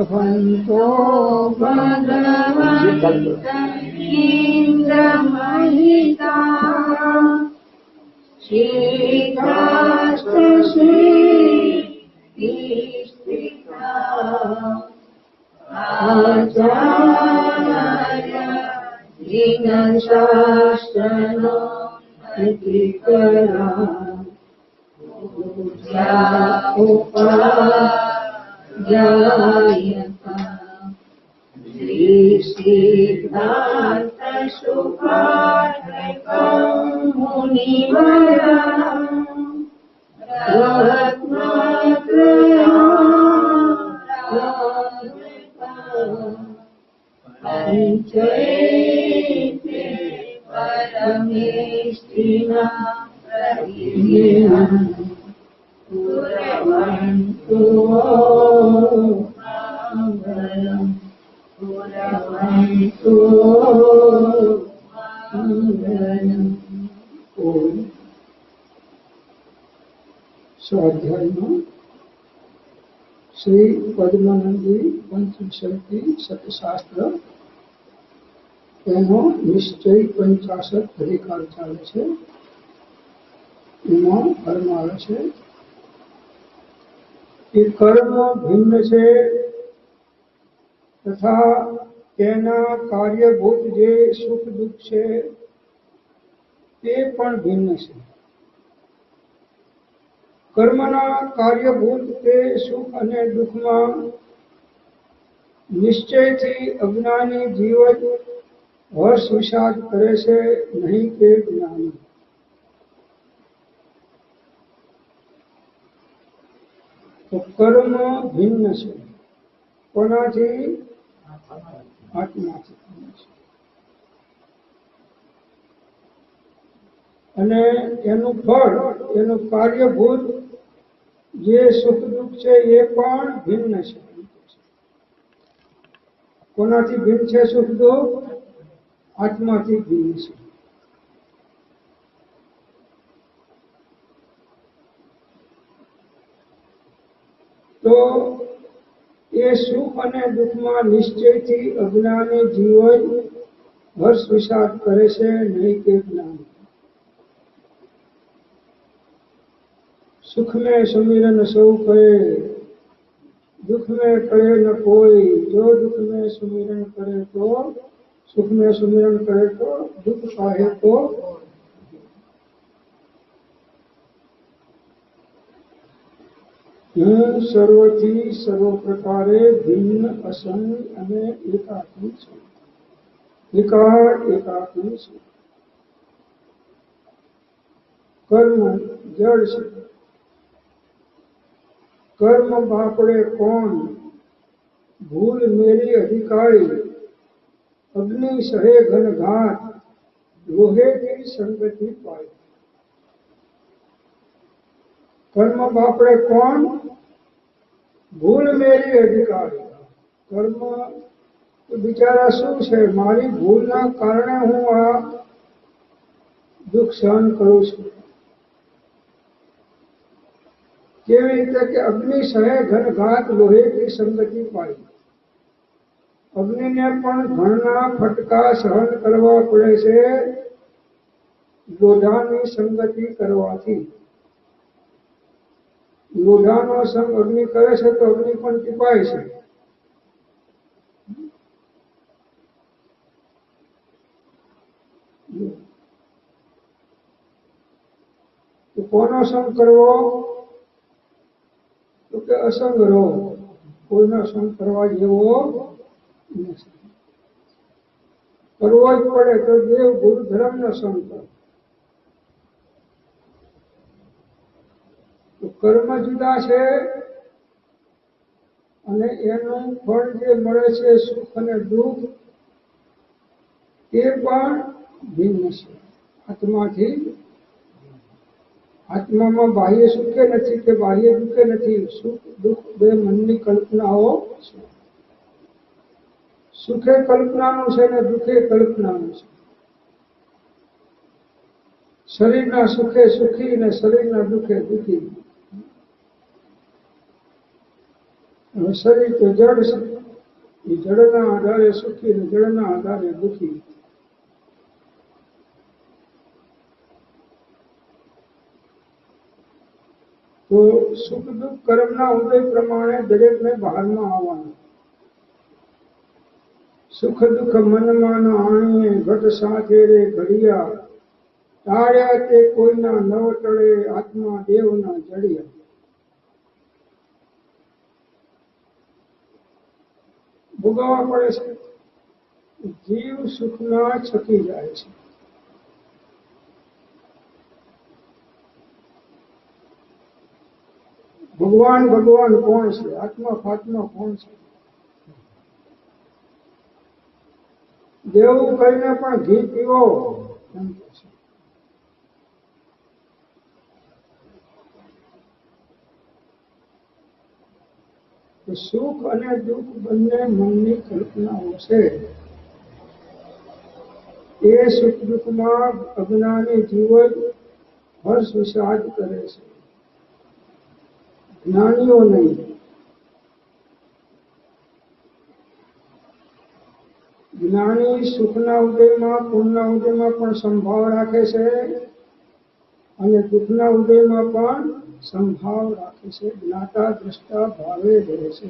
भगवन्तो भगवन्तन्द्रमहिता श्रीकाष्ठश्रीस्थिता आचार्य दीनशास्त्रनो अधिकरा पूज्या उपाध्यायता श्री सिद्धार्थ सुभाषितं मुनिवरा पंचैते परमेष्ठिना प्रतिदिना पुरवन्तु मङ्गलम् पुरवन्तु मङ्गलम्। ओम स्वाध्याय में श्री पद्मानंदी पंचविंशति सत्यशास्त्र एनो निश्चय 50 अधिकार चाले छे। एमां कर्म आवे छे कि कर्म भिन्न छे तथा तेना कार्यभूत जे सुख दुख छे ते पण भिन्न छे। कर्मना कार्यभूत ते सुख अने दुख में निश्चय थी अज्ञानी जीवन हर्ष विषाद करे छे, नहीं के ज्ञानी। तो कर्म भिन्न छे कोनाथी? आत्माथी भिन्न छे। अने एनु फल एनु कार्यभूत जे सुख दुख छे ए पण भिन्न छे। कोनाथी भिन्न छे सुख दुख? आत्माथी भिन्न छे। तो ये सुख अने दुख में निश्चय थी अज्ञानी जीवन हर्ष विषाद करे छे, नहीं के ज्ञानी। सुख में सुमिरन सौ करे, दुख में करे न कोई। जो दुख में सुमिरन करे तो सुख में सुमिरन करे तो दुख पाहे तो। हूँ सर्वथी सर्व प्रकारे भिन्न असंग अने एकात्मी छूं। विकार एकात्मी छूं। कर्म जड़ छे। कर्म बापड़े कोण? भूल मेरी अधिकारी। अग्नि सहे घन घात, लोहे की संगति पाई। कर्म बापड़े कोण? भूल मेरी अधिकारी। कर्म बिचारा शू छे? मारी भूलना कारणे हूँ आ दुख सहन करूं छूं। केवी रीते के अग्नि सहे घन घात, लोहे की संगति पाई। अग्नि ने पण घणना फटका सहन करवा पड़े छे लोढ़ानी संगति करवाथी। लोढ़ानो संग अग्नि करे छे तो अग्नि पण टीपाय छे। तो कोनो संग करवो? तो के असंग रहो। कोईनो संग करवा जेवो नहीं। करवो ज पड़े तो देव गुरु धर्म नो संग करो। तो कर्म जुदा छे अने एનું ફળ જે મળે છે સુખ અને દુઃખ એ પણ ભિન્ન છે આત્માથી। આત્મામાં બાહ્ય સુખે નથી કે બાહ્ય દુઃખે નથી। સુખ દુઃખ બે મનની કલ્પનાઓ છે। સુખે કલ્પનાનું છે ને દુઃખે કલ્પનાનું છે। શરીરના સુખે સુખી ને શરીરના દુઃખે દુઃખી। શરીર તો જડ છે, એ જડના આધારે સુખી ને જડના આધારે દુઃખી. તો સુખ દુઃખ કર્મના ઉદય પ્રમાણે દરેકને બહારમાં આવવાનું. સુખ દુઃખ મનમાં આણીએ ઘટ સાથે રે ઘડિયા, તાળ્યા તે કોઈના નવ ટળે આત્મા દેવના જડિયા. ભોગવવા પડે છે. જીવ સુખના છકી જાય છે. ભગવાન ભગવાન કોણ છે? આત્મા ફાત્મા કોણ છે? દેવું કહીને પણ ઘી પીવો એમ કહે છે. સુખ અને દુઃખ બંને મનની કલ્પનાઓ છે. એ સુખ દુઃખમાં અજ્ઞાની જીવ હર્ષ વિષાદ કરે છે, જ્ઞાનીઓ નહીં. જ્ઞાની સુખના ઉદયમાં પુણ્યના ઉદયમાં પણ સંભાવ રાખે છે અને દુઃખના ઉદયમાં પણ સંભાવ રાખે છે. જ્ઞાતા દ્રષ્ટા ભાવે રહે છે.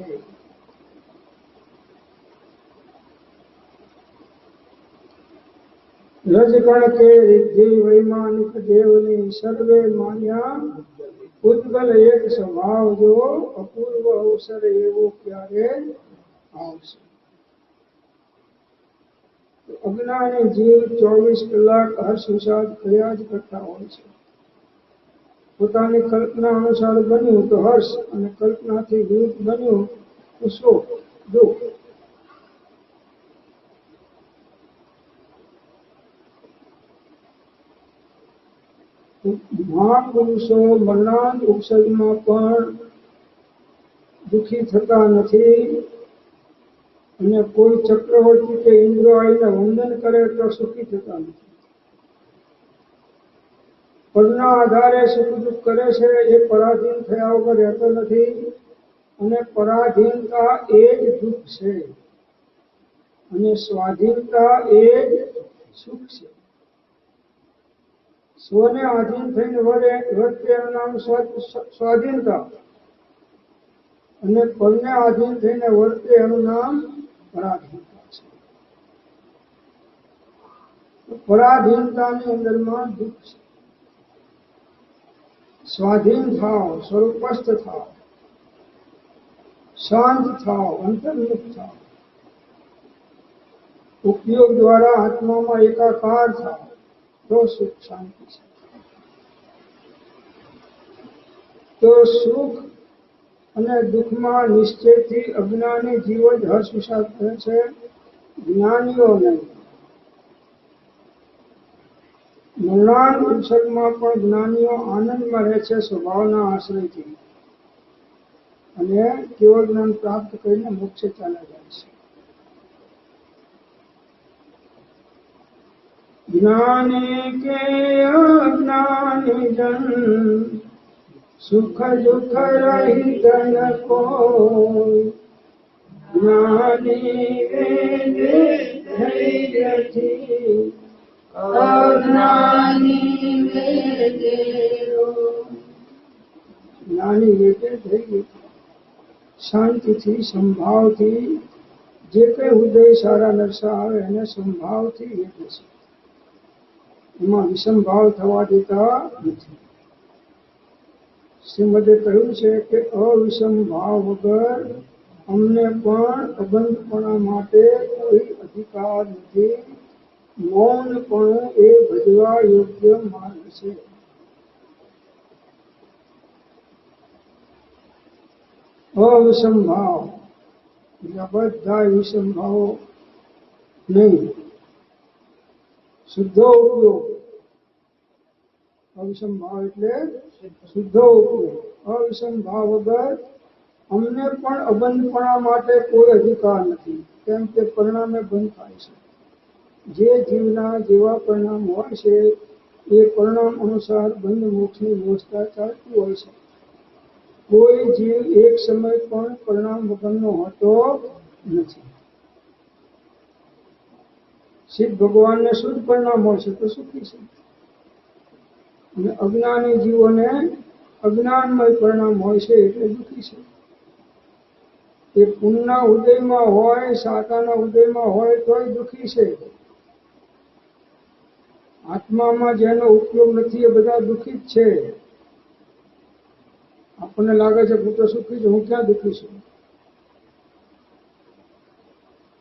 રજગણ કે રિદ્ધિ વૈમાનિક દેવની સર્વે માન્યા, ઉદ્ગલ એક સ્વભાવ જો અપૂર્વ અવસર એવો ક્યારે આવશે. અજ્ઞાની જીવ 24 કલાક હર્ષ વિષાદ કર્યા જ કરતા હોય છે. પોતાની કલ્પના અનુસાર બન્યું તો હર્ષ અને કલ્પનાથી વિરુદ્ધ બન્યું તો શોક દુઃખ. મહાપુરુષો મરણાંત ઉપસર્ગમાં પણ દુઃખી થતા નથી અને કોઈ ચક્રવર્તી કે ઇન્દ્ર આવીને વંદન કરે તો સુખી થતા નથી. પદના આધારે સુખ દુઃખ કરે છે. એ પરાધીન થયા વગર રહેતો નથી અને પરાધીનતા એ જ દુઃખ છે અને સ્વાધીનતા એ જ સુખ છે. સ્વને આધીન થઈને વર્તે એનું નામ સ્વાધીનતા અને પરને આધીન થઈને વર્તે એનું નામ પરાધીનતા છે. પરાધીનતાની અંદરમાં દુઃખ છે. સ્વાધીન થાવ, સ્વરૂપસ્થ થાવ, શાંત થાવ, અંતર્મુખ થાવ, ઉપયોગ દ્વારા આત્મામાં એકાકાર થાવ તો સુખ શાંતિ છે. તો સુખ અને દુઃખમાં નિશ્ચયથી અજ્ઞાની જીવ જ હર્ષ વિષાદ કરે છે, જ્ઞાનીઓ નહીં. મરણાંત ઉપસર્ગમાં પણ જ્ઞાનીઓ આનંદમાં રહે છે સ્વભાવના આશ્રયથી અને કેવળ જ્ઞાન પ્રાપ્ત કરીને મોક્ષે ચાલ્યા જાય છે. જ્ઞાની કે અજ્ઞાની જન સુખ દુઃખ રહિત ન કોઈ, જ્ઞાની વેદે ધૈર્યથી અજ્ઞાની વેદે જ્ઞાની વેદે ધૈર્ય શાંતિથી સંભાવથી જે કઈ ઉદય સારા નરસા આવે એને સંભાવથી વેદે છે. એમાં વિષમભાવ થવા દેતા નથી. શ્રીમદે કહ્યું છે કે અવિષમ ભાવ વગર અમને પણ અબંધપણા માટે કોઈ અધિકાર નથી. મૌનપણું એ ભજવા યોગ્ય માર્ગ છે. અવિષમ ભાવ એટલે બધા વિષમ ભાવો નહીં. શુદ્ધો ઉપયોગ. અવિષમ ભાવ એટલે શુદ્ધો ઉપયોગ. અવિષમ ભાવ વગર અમને પણ અબંધપણા માટે કોઈ અધિકાર નથી. કેમ કે પરિણામે બંધ થાય છે. જે જીવના જેવા પરિણામ હોય છે એ પરિણામ અનુસાર બંધ મોક્ષની વ્યવસ્થા ચાલતી હોય છે. કોઈ જીવ એક સમય પણ પરિણામ વગરનો હોતો નથી. સિદ્ધ ભગવાનને શુદ્ધ પરિણામ હોય છે તો સુખી છે, અને અજ્ઞાની જીવોને અજ્ઞાનમય પરિણામ હોય છે એટલે દુઃખી છે. એ પુણ્યના ઉદયમાં હોય, સાતાના ઉદયમાં હોય તોય દુઃખી છે. આત્મામાં જેનો ઉપયોગ નથી એ બધા દુઃખી જ છે. આપણને લાગે છે હું તો સુખી છું, હું ક્યાં દુઃખી છું?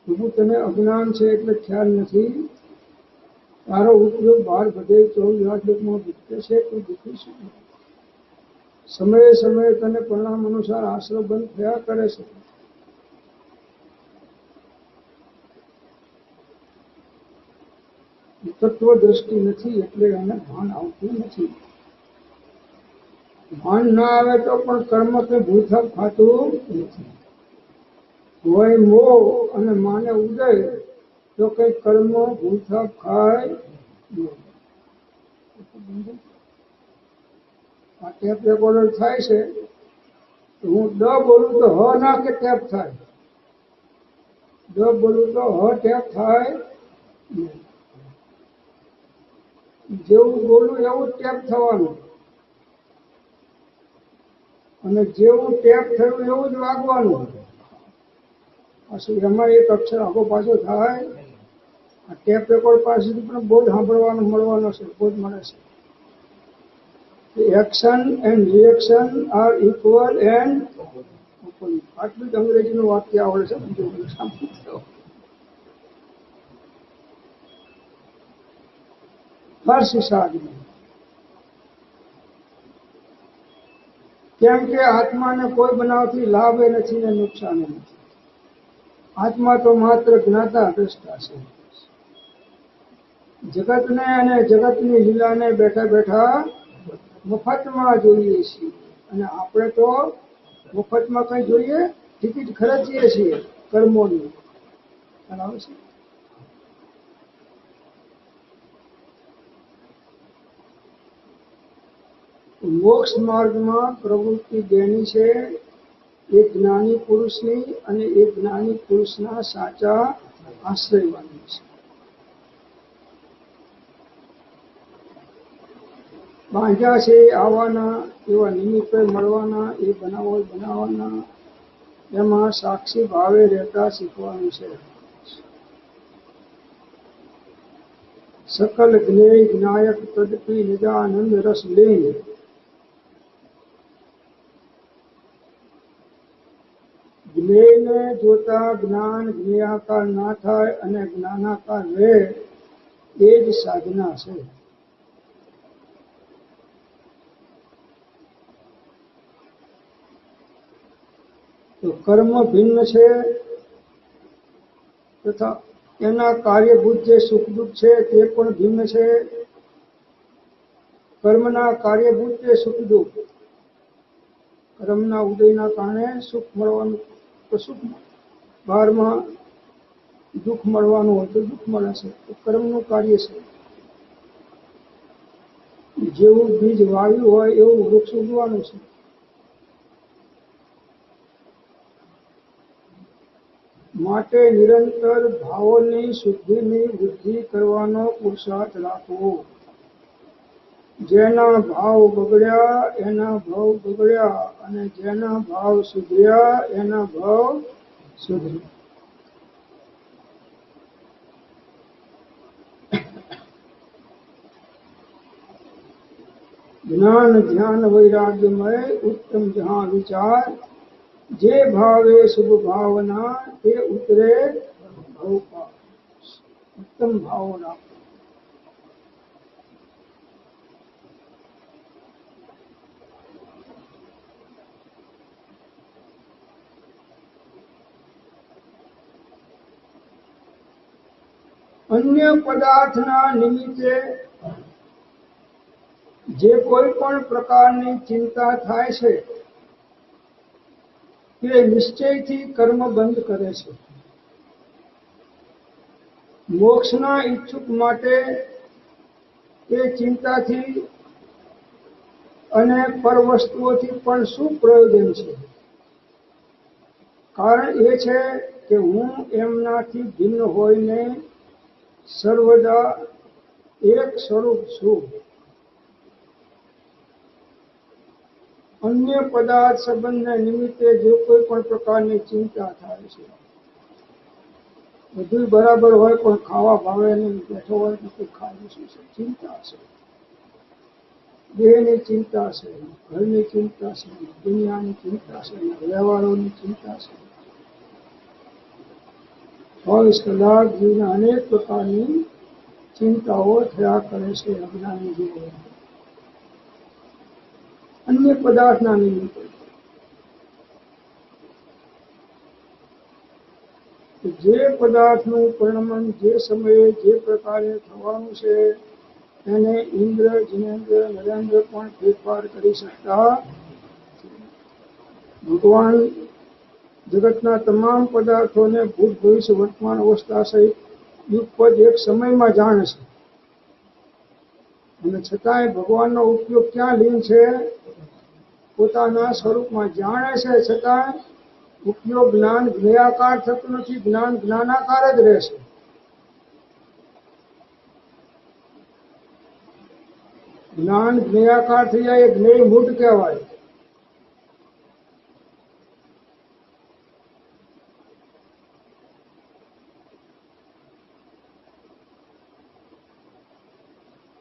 પ્રભુ તને અજ્ઞાન છે એટલે ખ્યાલ નથી. તારો ઉપયોગ બહાર બધે 24 લોકમાં ભૂખે છે તો દુઃખી છું. સમયે સમયે તને પરિણામ અનુસાર આશ્રય બંધ થયા કરે છે. તત્વ દ્રષ્ટિ નથી એટલે એને ભાન આવતું નથી. ભાન ના આવે તો પણ કર્મ કે ભૂલથાપ ખાતું નથી. હોય મોહ અને માને ઉદય તો કઈ કર્મ ભૂલથાપ ખાય નહીં. આ ટેપ રેકોર્ડર થાય છે તો હું ડ બોલું તો હ ના કે ટેપ થાય? ડ બોલું તો હ ટેપ થાય નહીં. જેવું બોલું એવું ટેપ થવાનું, અને જેવું ટેપ થયું એવું જ વાગવાનું. એમાં એક અક્ષર આગો પાછો થાય. આ ટેપ રેકોર્ડ પાસેથી પણ બહુ જ સાંભળવાનો મળવાનો છે, બહુ જ મળે છે. Action and reaction are equal and opposite. આટલું જ અંગ્રેજીનું વાક્ય આવડે છે, બીજું બધું સાંભળ્યું. હર્ષ સાધન. કેમ કે આત્માને કોઈ બનાવથી લાભ નથી ને નુકસાન નથી. આત્મા તો માત્ર જ્ઞાતા દ્રષ્ટા છે. જગતને અને જગતની લીલાને બેઠા બેઠા મફતમાં જોઈએ છીએ, અને આપણે તો મફતમાં કઈ જોઈએ? ટિકિટ ખર્ચીએ છીએ કર્મોની. બરાબર છે. મોક્ષ માર્ગમાં પ્રવૃત્તિ બેની છે, એક જ્ઞાની પુરુષની અને એક જ્ઞાની પુરુષના સાચા આશ્રયવાની છે. બાંધ્યા છે આવવાના, એવા નિમિત્તો મળવાના, એ બનાવવાના, એમાં સાક્ષી ભાવે રહેતા શીખવાનું છે. સકલ જ્ઞેય જ્ઞાયક તદપી નિજાનંદ રસ લીન. જ્ઞેયને જોતા જ્ઞાન જ્ઞેયાકાર ના થાય અને જ્ઞાનાકાર રહે, એ જ સાધના છે. તો કર્મ ભિન્ન છે, તથા એના કાર્યભૂત જે સુખ દુઃખ છે તે પણ ભિન્ન છે. કર્મના કાર્યભૂત જે સુખ દુઃખ, કર્મના ઉદયના કારણે સુખ મળવાનું તો સુખ, બહારમાં દુઃખ મળવાનું હોય તો દુઃખ મળે છે, તો કર્મનું કાર્ય છે. જેવું બીજ વાવ્યું હોય એવું વૃક્ષ ઉગવાનું છે. માટે નિરંતર ભાવોની શુદ્ધિની વૃદ્ધિ કરવાનો પુરુષાર્થ રાખવો. જેના ભાવ બગડ્યા એના ભાવ બગડ્યા, અને જેના ભાવ સુધર્યા એના ભાવ સુધર્યા. જ્ઞાન ધ્યાન વૈરાગ્યમય ઉત્તમ જહાં વિચાર, જે ભાવે શુભ ભાવના તે ઉતરે ભવપાર. ઉત્તમ ભાવો રાખો. અન્ય પદાર્થના નિમિત્તે જે કોઈ પણ પ્રકારની ચિંતા થાય છે તે નિશ્ચયથી કર્મ બંધ કરે છે. મોક્ષના ઈચ્છુક માટે તે ચિંતાથી અને પરવસ્તુઓથી પણ શું પ્રયોજન છે? કારણ એ છે કે હું એમનાથી ભિન્ન હોઈને સર્વદા એક સ્વરૂપ છું. અન્ય પદાર્થ સંબંધને નિમિત્તે જે કોઈ પણ પ્રકારની ચિંતા થાય છે, બધું બરાબર હોય પણ ખાવા ભાવે નહીં, બેઠો હોય તો કોઈ ખાવું શું છે? ચિંતા છે. દેહની ચિંતા છે, ઘરની ચિંતા છે, દુનિયાની ચિંતા છે, વ્યવહારોની ચિંતા છે. 24 કલાક જીવને અનેક પ્રકારની ચિંતાઓ થયા કરે છે અજ્ઞાની જીવો, અન્ય પદાર્થના નિમિત્તે. જે પદાર્થનું પરિણમન જે સમયે જે પ્રકારે થવાનું છે એને ઇન્દ્ર, જિનેન્દ્ર, નરેન્દ્ર પણ ફેરફાર કરી શકતા. ભગવાન જગતના તમામ પદાર્થોને ભૂત, ભવિષ્ય, વર્તમાન અવસ્થા સહિત યુગપદ એક સમયમાં જાણે છે. અને છતાંય ભગવાનનો ઉપયોગ ક્યાં લીન છે? પોતાના સ્વરૂપમાં જાણે છે, છતાં ઉપયોગ જ્ઞાન જ્ઞેયાકાર થતું નથી, જ્ઞાન જ્ઞાનાકાર જ રહેશે. જ્ઞાન જ્ઞેયાકાર થઈ જાય એ જ્ઞેય મૂઢ કહેવાય.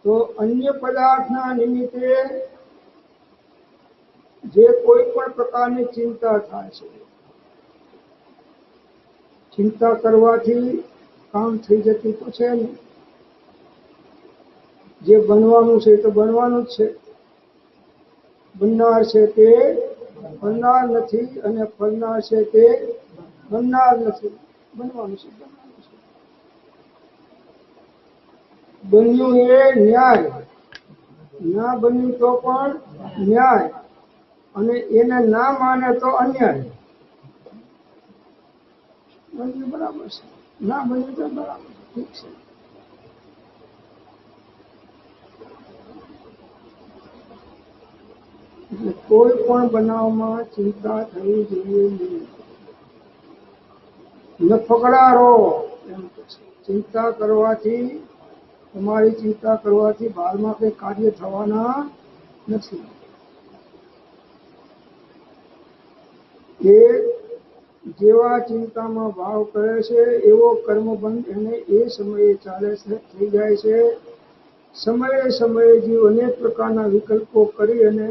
તો અન્ય પદાર્થના નિમિત્તે જે કોઈ પણ પ્રકારની ચિંતા થાય છે, ચિંતા કરવાથી કામ થઈ જતું તો છે નહીં. જે બનવાનું છે તો બનવાનું જ છે. બનનાર છે તે બનનાર નથી, અને ફરનાર છે તે બનનાર નથી. બનવાનું છે, બનવાનું છે. બન્યું એ ન્યાય, ના બન્યું તો પણ ન્યાય, અને એને ના માને તો અન્યાય. બન્યું બરાબર છે, ના બન્યું તો બરાબર, ઠીક છે. એટલે કોઈ પણ બનાવમાં ચિંતા થવી જોઈએ નહીં. ન ફકડારો એમ કે છે. ચિંતા કરવાથી, તમારી ચિંતા કરવાથી બહારમાં કંઈ કાર્ય થવાના નથી. એ જેવા ચિંતામાં ભાવ કરે છે એવો કર્મબંધ એને એ સમયે ચાલે છે, થઈ જાય છે. સમયે સમયે જીવ અનેક પ્રકારના વિકલ્પો કરી અને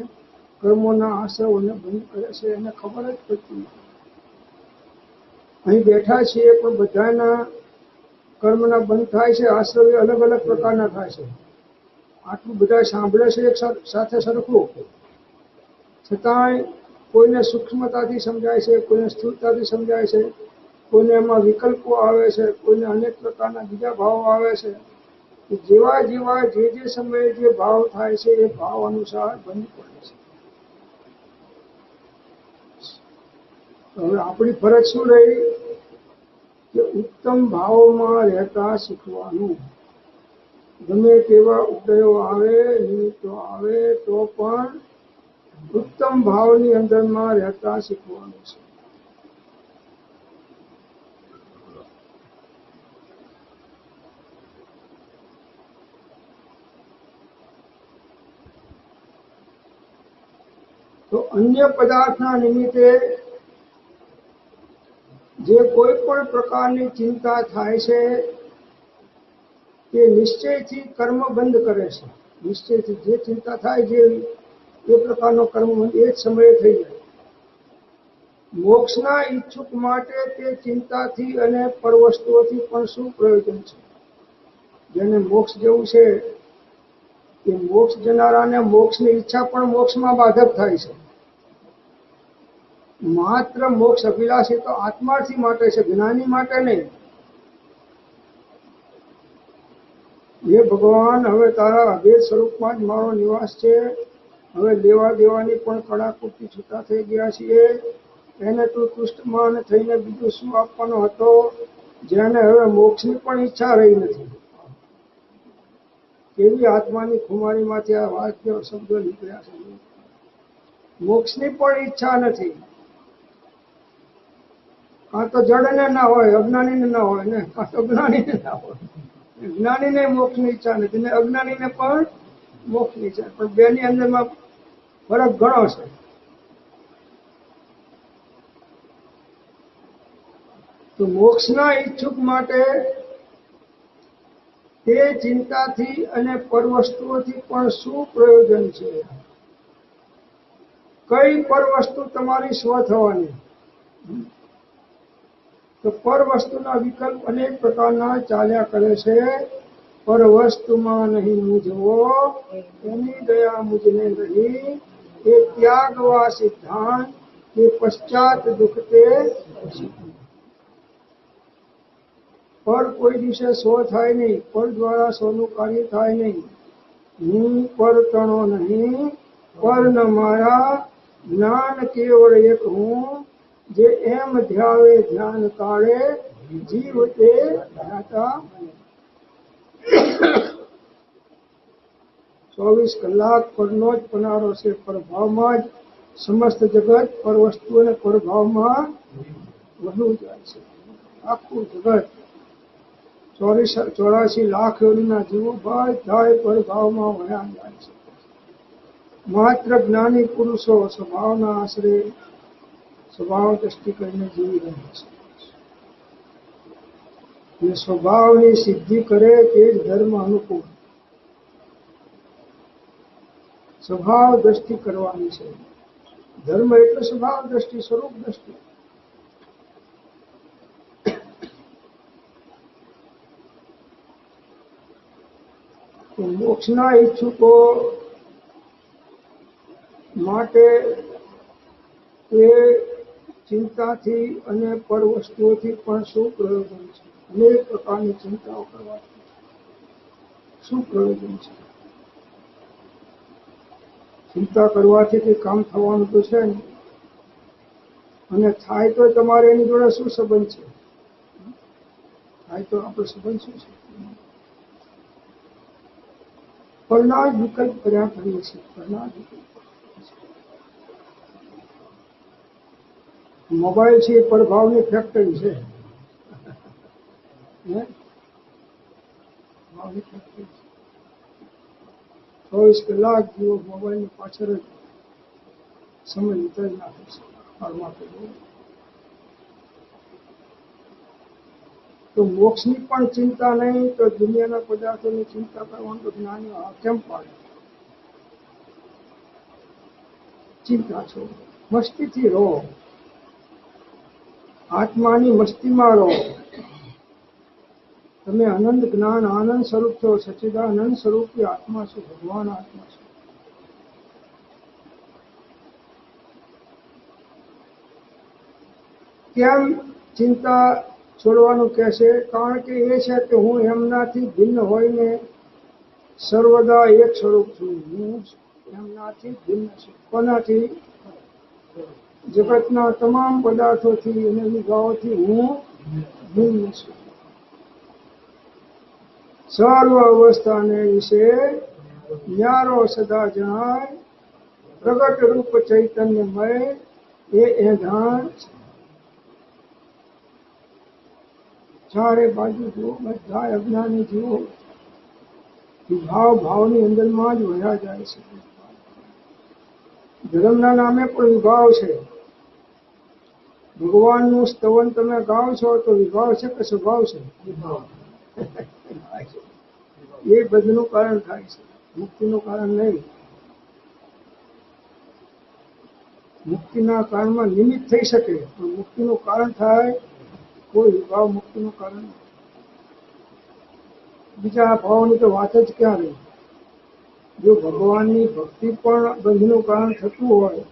કર્મોના આશ્રવોને બંધ કરે છે, એને ખબર જ પડતી નથી. અહીં બેઠા છીએ પણ બધાના કર્મના બંધ થાય છે, આશ્રય અલગ અલગ પ્રકારના થાય છે. આટલું બધા સાંભળે છે એક સાથે સરખું, છતાંય કોઈને સૂક્ષ્મતાથી સમજાય છે, કોઈને સ્થૂળતાથી સમજાય છે, કોઈને એમાં વિકલ્પો આવે છે, કોઈને અનેક પ્રકારના બીજા ભાવો આવે છે. જેવા જેવા જે સમયે જે ભાવ થાય છે એ ભાવ અનુસાર બંધ પડે છે. હવે આપણી ફરજ શું રહી કે ઉત્તમ ભાવોમાં રહેતા શીખવાનું. ગમે તેવા ઉદયો આવે, નિમિત્તો આવે તો પણ ઉત્તમ ભાવની અંદરમાં રહેતા શીખવાનું છે. તો અન્ય પદાર્થના નિમિત્તે જે કોઈ પણ પ્રકારની ચિંતા થાય છે તે નિશ્ચયથી કર્મ બંધ કરે છે. નિશ્ચયથી જે ચિંતા થાય, જે એ પ્રકારનો કર્મ બંધ એ જ સમયે થઈ જાય. મોક્ષના ઈચ્છુક માટે તે ચિંતાથી અને પરવસ્તુઓથી પણ શું પ્રયોજન છે? જેને મોક્ષ જેવું છે એ મોક્ષ જનારાને મોક્ષની ઈચ્છા પણ મોક્ષમાં બાધક થાય છે. માત્ર મોક્ષ અભિલાષી તો આત્માર્થી માટે છે, જ્ઞાની માટે નહીં. હે ભગવાન, હવે તારા અભેદ સ્વરૂપમાં જ મારો નિવાસ છે. હવે લેવા દેવાની પણ કડાકૂટથી છૂટા થઈ ગયા છીએ. એને તું તુષ્ટમાન થઈને બીજું શું આપવાનો હતો? જેને હવે મોક્ષની પણ ઈચ્છા રહી નથી. કેવી આત્માની ખુમારીમાંથી આ વાક્ય શબ્દો નીકળ્યા છે. મોક્ષની પણ ઈચ્છા નથી. કાં તો જડને ના હોય, અજ્ઞાનીને ના હોય ને, કાં તો જ્ઞાનીને ના હોય. જ્ઞાનીને મોક્ષની ઈચ્છા નથી ને અજ્ઞાનીને પણ મોક્ષની ઈચ્છા, પણ બેની અંદરમાં ફરક ઘણો છે. તો મોક્ષના ઈચ્છુક માટે તે ચિંતાથી અને પરવસ્તુઓથી પણ શું પ્રયોજન છે? કઈ પરવસ્તુ તમારી સ્વ થવાની? તો પરવસ્તુના વિકલ્પ અનેક પ્રકારના ચાલ્યા કરે છે. પરવસ્તુમાં નહીં મૂંઝવો, એની દયા મુझને રહી, એ ત્યાગવા સિદ્ધાંત કે પશ્ચાત દુઃખ તે. પર કોઈ દિવસે સ્વ થાય નહીં, પર દ્વારા સ્વનું કાર્ય થાય નહીં. હું પર તણો નહીં, પર ન મારા, જ્ઞાન કેવળ એક હું, જે એમ ધ્યાવે ધ્યાન કાળે, જીવ તે ધ્યાતા. 24 કલાક પરનો જ પનારો છે. પરભાવમાં જ સમસ્ત જગત પર વસ્તુ અને પરભાવમાં વધુ જાય છે. આખું જગત 84 લાખ યોનીના જીવો બધા પરભાવમાં વયા જાય છે. માત્ર જ્ઞાની પુરુષો સ્વભાવના આશરે સ્વભાવ દ્રષ્ટિ કરીને જીવી રહ્યા છે. અને સ્વભાવની સિદ્ધિ કરે તે જ ધર્મ અનુકૂળ. સ્વભાવ દ્રષ્ટિ કરવાની છે. ધર્મ એટલે સ્વભાવ દ્રષ્ટિ, સ્વરૂપ દ્રષ્ટિ. તો મોક્ષના ઈચ્છુકો માટે એ ચિંતાથી અને પર વસ્તુઓથી પણ શું પ્રયોજન છે? અનેક પ્રકારની ચિંતાઓ કરવાથી શું પ્રયોજન છે? ચિંતા કરવાથી કંઈ કામ થવાનું તો છે ને, અને થાય તો તમારે એની જોડે શું સંબંધ છે? થાય તો આપણો સંબંધ શું છે? પરના જ વિકલ્પ કર્યા કરીએ છીએ. પરના જ વિકલ્પ. મોબાઈલ છે એ પ્રભાવની ફેક્ટરી છે. ભાવની ફેક્ટરી છે. 24 કલાક જીવો મોબાઈલની પાછળ જ સમય વિતાવી નાખે છે. તો મોક્ષની પણ ચિંતા નહીં, તો દુનિયાના પદાર્થોની ચિંતા કરવાનું તો જ્ઞાનીઓ કેમ પાડે? ચિંતા છો, મસ્તીથી રહો, આત્માની મસ્તીમાં રહો. તમે આનંદ જ્ઞાન આનંદ સ્વરૂપ છો, સચ્ચિદાનંદ સ્વરૂપી આત્મા છો, ભગવાન આત્મા છો. કેમ ચિંતા છોડવાનું કહેશે? કારણ કે એ છે કે હું એમનાથી ભિન્ન હોઈને સર્વદા એક સ્વરૂપ છું. હું એમનાથી ભિન્ન છું. કોનાથી? જગતના તમામ પદાર્થોથી અને વિભાવોથી હું ભિન્ન છું. સર્વ અવસ્થાને વિશે ન્યારો સદા જણાય, પ્રગટ રૂપ ચૈતન્યમય એ એધાણ છે. ચારે બાજુ જુઓ, બધા અજ્ઞાની જુઓ, ભાવની અંદરમાં જ વહ્યા જાય છે. ધર્મના નામે પણ વિભાવ છે. ભગવાનનું સ્તવન તમે ગાઓ છો તો વિભાવ છે કે સ્વભાવ છે? એ બધનું કારણ થાય છે, મુક્તિનું કારણ નહીં. મુક્તિના કારણમાં નિમિત્ત થઈ શકે, પણ મુક્તિનું કારણ થાય કોઈ વિભાવ મુક્તિનું કારણ નહીં. બીજા ભાવોની તો વાત જ ક્યાં રહી? જો ભગવાનની ભક્તિ પણ બંધનું કારણ થતું હોય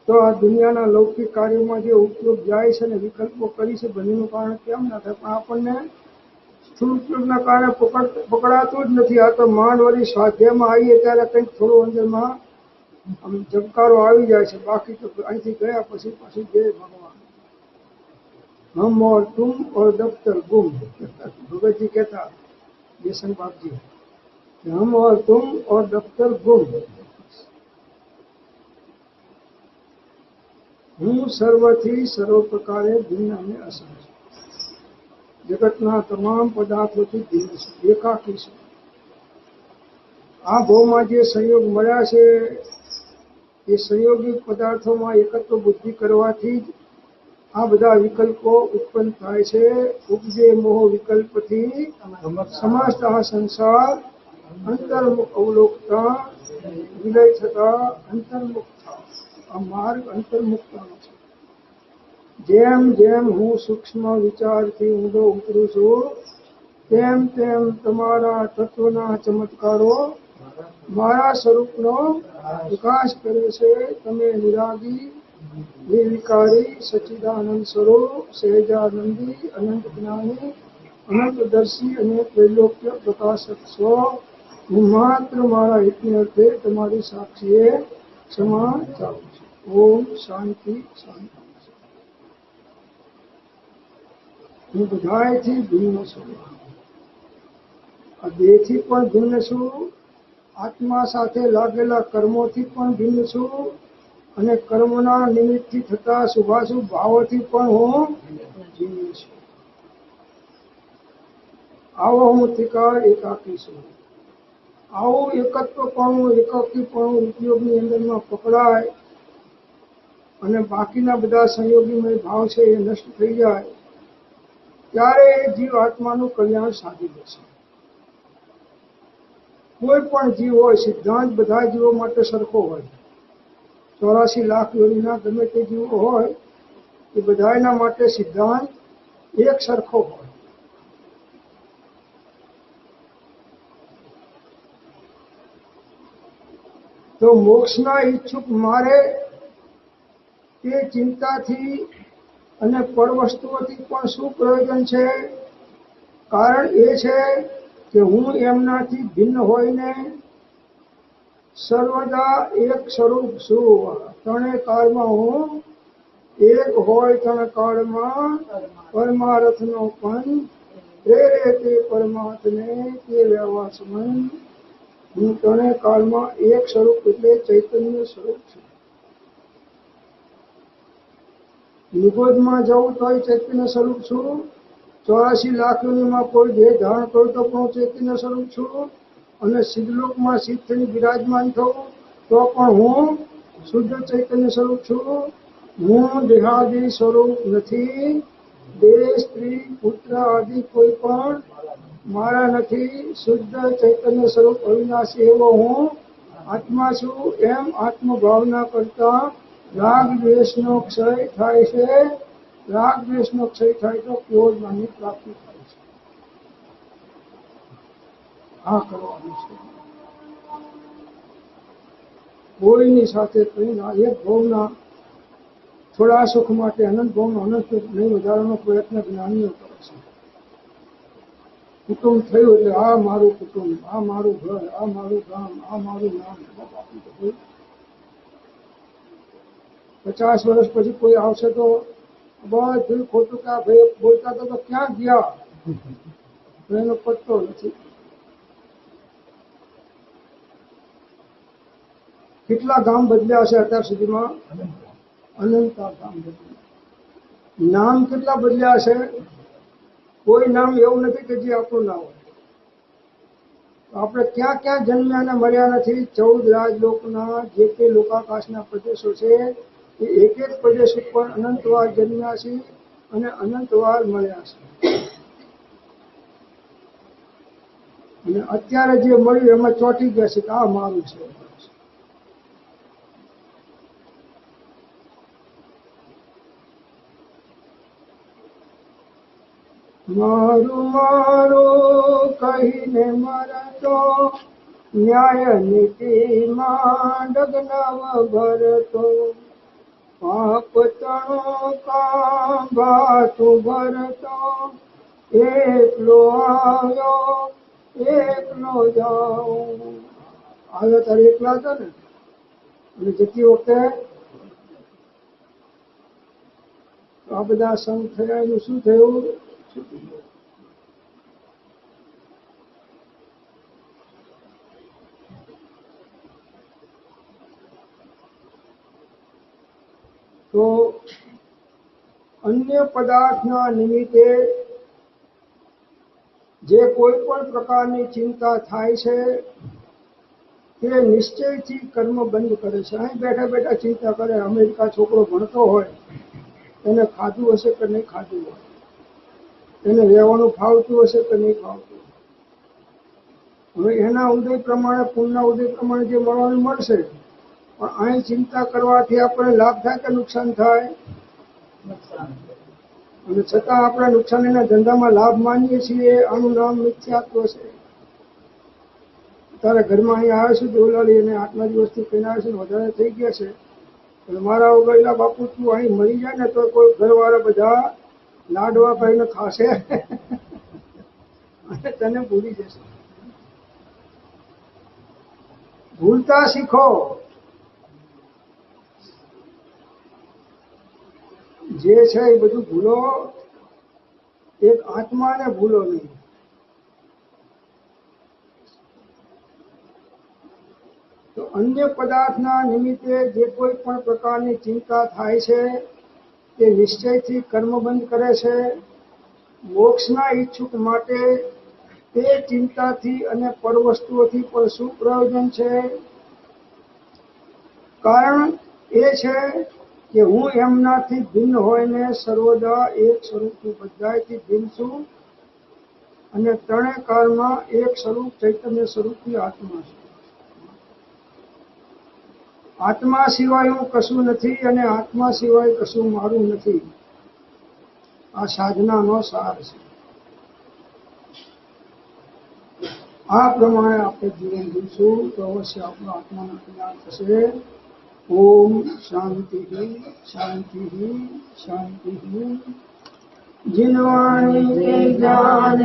તો આ દુનિયાના લૌકિક કાર્યોમાં જે ઉપયોગ જાય છે ને વિકલ્પો કરી છે, બંધનું કારણ કેમ ના થાય? પણ આપણને સ્થૂળ ઉપયોગના કારણે પકડાતું જ નથી. આ તો માંડ વળી સ્વાધ્યાયમાં આવીએ ત્યારે કંઈક થોડું અંદરમાં આમ ઝબકારો આવી જાય છે. બાકી તો અહીંથી ગયા પછી પાછું જય ભગવાન. હમ ઓર તુમ ઓર દફતર ગુમ. ભગતજી કહેતા બેસન બાપજી, હમ ઓર તુમ ઓર દફતર ગુમ. હું સર્વથી સર્વ પ્રકારે ભિન્ન અને અસર છું. જગતના તમામ પદાર્થોથી ભિન્ન છું, એકાકી છું. આ ભાવમાં જે સંયોગ મળ્યા છે એ સંયોગિક પદાર્થોમાં એકત્વ બુદ્ધિ કરવાથી જ આ બધા વિકલ્પો ઉત્પન્ન થાય છે. ઉપજે મોહ વિકલ્પથી સમસ્ત આ સંસાર અંતર્મુખ અવલોકતા વિલય થતા અંતર્મુખ થા. આ માર્ગ અંતર્મુખતાનો છે. જેમ જેમ હું સૂક્ષ્મ વિચારથી ઊંડો ઉતરું છું તેમ તેમ તમારા તત્વના ચમત્કારો મારા સ્વરૂપનો વિકાસ કરે છે. તમે નિરાગી, નિર્વિકારી, સચ્ચિદાનંદ સ્વરૂપ, સહેજાનંદી, અનંત જ્ઞાની, અનંતદર્શી અને ત્રૈલોક્ય પ્રકાશક છો. હું માત્ર મારા હિતને અર્થે તમારી સાક્ષીએ ક્ષમા ચાહું છું. ઓમ શાંતિ શાંતિ. હું બધાયથી ભિન્ન છું. આ દેહથી પણ ભિન્ન છું, આત્મા સાથે લાગેલા કર્મોથી પણ ભિન્ન છું અને કર્મના નિમિત્તથી થતા શુભાશુભ ભાવોથી પણ હું ભિન્ન છું. આવો હું ત્રિકાળ એકાકી છું. આવું એકત્વપણું, એકાકીપણું ઉપયોગની અંદરમાં પકડાય અને બાકીના બધા સંયોગીમય ભાવ છે એ નષ્ટ થઈ જાય ત્યારે એ જીવ આત્માનું કલ્યાણ સાધી લેશે. કોઈ પણ જીવ હોય, સિદ્ધાંત બધા જીવો માટે સરખો હોય. 84 લાખ યોનિના ગમે તે જીવો હોય એ બધાના માટે સિદ્ધાંત એક સરખો હોય. તો મોક્ષના ઈચ્છુક મારે તે ચિંતાથી અને પરવસ્તુઓથી પણ શું પ્રયોજન છે? કારણ એ છે કે હું એમનાથી ભિન્ન હોઈને સર્વદા એક સ્વરૂપ છું. ત્રણેય કાળમાં હું એક હોય. ત્રણ કાળમાં પરમાર્થનો પણ પ્રેરે તે પરમાત્મને તે વ્યવહાસમન. હું ત્રણેય કાળમાં એક સ્વરૂપ એટલે ચૈતન્ય સ્વરૂપ છું. નિગોદમાં જવું તો ચૈતન્ય સ્વરૂપ છું. 84 લાખ યોનિમાં કોઈ દેહ ધારણ કરું તો પણ ચૈતન્ય સ્વરૂપ છું. અને સિદ્ધલોકમાં સિદ્ધ થઈને બિરાજમાન થવું તો પણ હું શુદ્ધ ચૈતન્ય સ્વરૂપ છું. હું દેહાદિ સ્વરૂપ નથી. દેહ, સ્ત્રી, પુત્ર આદિ કોઈ પણ મારા નથી. શુદ્ધ ચૈતન્ય સ્વરૂપ અવિનાશી એવો હું આત્મા છું. એમ આત્મભાવના કરતા રાગ દ્વેષનો ક્ષય થાય છે. રાગ દ્વેષનો ક્ષય થાય તો કેવળ જ્ઞાનની પ્રાપ્તિ થાય છે. આ કરવાનું છે. કોઈની સાથે કંઈના એક ભાવના થોડા સુખ માટે અનંત ભાવનો અનંત નહીં વધારવાનો પ્રયત્ન જ્ઞાનીઓ કરે છે. કુટુંબ થયું એટલે આ મારું કુટુંબ, આ મારું ઘર, આ મારું ગામ, આ મારું નામ. 50 વર્ષ પછી કોઈ આવશે તો બધું ખોટું કે ભાઈ બોલતા તો ક્યાં ગયા એનો પત્તો નથી. કેટલા ગામ બદલ્યા હશે અત્યાર સુધીમાં? અનંતા ગામ બદલ્યા. નામ કેટલા બદલ્યા હશે? કોઈ નામ એવું નથી કે જે આપણું ના હોય. આપણે ક્યાં ક્યાં જન્મ્યા અને મળ્યા નથી. 14 રાજલોકના જે તે લોકાકાશના પ્રદેશો છે એ એક એક પ્રદેશ ઉપર અનંતવાર જન્મ્યા છે અને અનંતવાર મળ્યા છે. અને અત્યારે જે મળ્યું એમાં ચોંટી ગયા છે કે આ મારું છે. મારું મારું કહીને મરતો, ન્યાય નીતિમાં ડગનવ ભરતો, પાપ તણો કાંબાતું ભરતો, એકલો આવ્યો એકલો જાઉં. આવ્યો ત્યારે એકલા હતા ને, અને જતી વખતે આ બધા સંગ થયા એનું શું થયું? તો અન્ય પદાર્થના નિમિત્તે જે કોઈ પણ પ્રકારની ચિંતા થાય છે તે નિશ્ચયથી કર્મ બંધ કરે છે. અહીં બેઠા બેઠા ચિંતા કરે. અમેરિકા છોકરો ભણતો હોય, એને ખાધું હશે કે નહીં ખાધું હોય, એને રહેવાનું ફાવતું હશે કે નહીં ફાવતું. હવે એના ઉદય પ્રમાણે, પુણ્યના ઉદય પ્રમાણે જે મળવાનું મળશે. પણ અહીં ચિંતા કરવાથી આપણને લાભ થાય કે નુકસાન થાય? અને છતાં આપણે નુકસાનીના ધંધામાં લાભ માનીએ છીએ. આનું નામ મિથ્યાત્વ છે. તારા ઘરમાં અહીં આવે છે દેવલાલી, અને આટલા દિવસથી કહીને આવે છે, વધારે થઈ ગયા છે. એટલે મારા વગરના બાપુ તું અહીં મરી જાય ને તો કોઈ ઘરવાળા બધા લાડવા કરીને ખાશે અને તને ભૂલી જશે. ભૂલતા શીખો. જે છે એ બધું ભૂલો, એક આત્માને ભૂલો નહીં. તો અન્ય પદાર્થના નિમિત્તે જે કોઈ પણ પ્રકારની ચિંતા થાય છે તે નિશ્ચયથી કર્મબંધ કરે છે. મોક્ષના ઈચ્છુક માટે તે ચિંતાથી અને પરવસ્તુઓથી પણ શું પ્રયોજન છે? કારણ એ છે કે હું એમનાથી ભિન્ન હોઈને સર્વદા એક સ્વરૂપથી બધાયથી ભિન્ન છું અને ત્રણેય કાળમાં એક સ્વરૂપ ચૈતન્ય સ્વરૂપથી આત્મા છું. આત્મા સિવાય હું કશું નથી અને આત્મા સિવાય કશું મારું નથી. આ સાધનાનો સાર છે. આ પ્રમાણે આપણે જીવન જીવશું તો અવશ્ય આપણો આત્માનો કલ્યાણ થશે. ઓમ શાંતિ શાંતિ શાંતિ. જીનવાણી જ્ઞાન